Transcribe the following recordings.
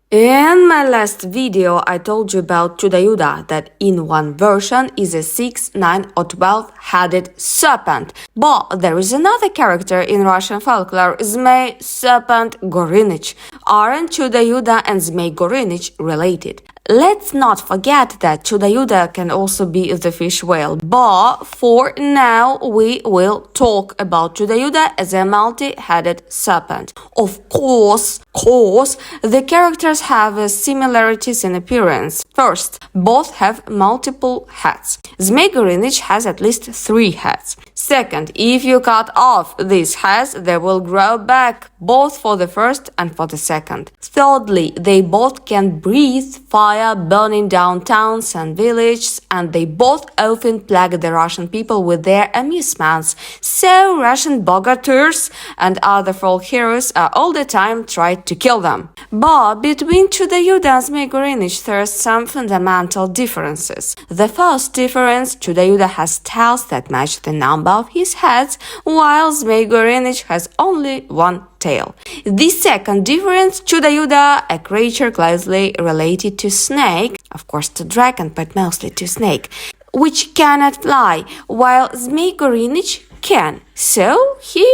In my last video, I told you about Chuda-Yuda, that in one version is a 6, 9 or 12-headed serpent. But there is another character in Russian folklore, Zmei Serpent Gorinich. Aren't Chuda-Yuda and Zmei Gorinich related? Let's not forget that Chuda-Yuda can also be the fish whale, but for now we will talk about Chuda-Yuda as a multi-headed serpent. Of course, the characters have similarities in appearance. First, both have multiple heads. Zmei Gorinich has at least 3 heads. Second, if you cut off these heads, they will grow back, both for the first and for the second. Thirdly, they both can breathe fire, burning down towns and villages, and they both often plague the Russian people with their amusements. So Russian bogarters and other folk heroes are all the time trying to kill them. But between Chuda-Yuda and Zmei Gorinich there are some fundamental differences. The first difference, Chuda-Yuda has tails that match the number of his heads, while Zmei Gorinich has only one tail. The second difference, Chuda-Yuda, a creature closely related to snake, of course to dragon, but mostly to snake, which cannot fly, while Zmei Gorinich can, so he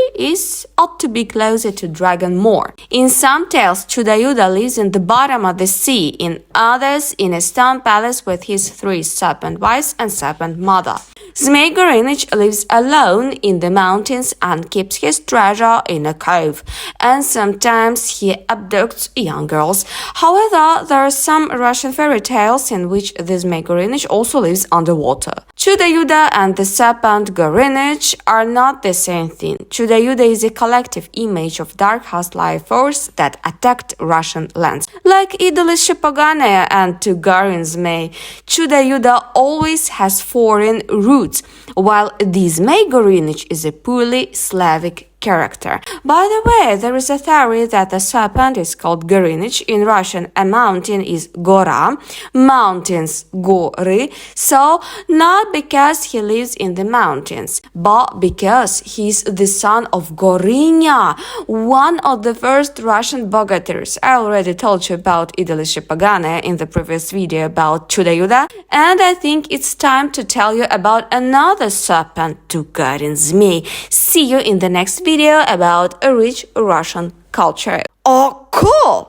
ought to be closer to dragon more. In some tales, Chuda-Yuda lives in the bottom of the sea, in others in a stone palace with his 3 serpent wives and serpent mother. Zmei Gorinich lives alone in the mountains and keeps his treasure in a cave, and sometimes he abducts young girls. However, there are some Russian fairy tales in which the Zmei Gorinich also lives underwater. Chuda-Yuda and the serpent Gorinich are not the same thing. Chuda-Yuda is a collective image of dark house life force that attacked Russian lands. Like Idolish Pogane and Tugarin Zmei, Chuda-Yuda always has foreign roots, while the Zmei Gorinich is a purely Slavic character. By the way, there is a theory that the serpent is called Gorinich. In Russian, a mountain is Gora, mountains Gory, so not because he lives in the mountains, but because he's the son of Gorinya, one of the first Russian bogarters. I already told you about Idolish Pogane in the previous video about Chuda-Yuda, and I think it's time to tell you about another serpent, Tugarin Zmei. See you in the next video about a rich Russian culture. Oh, cool!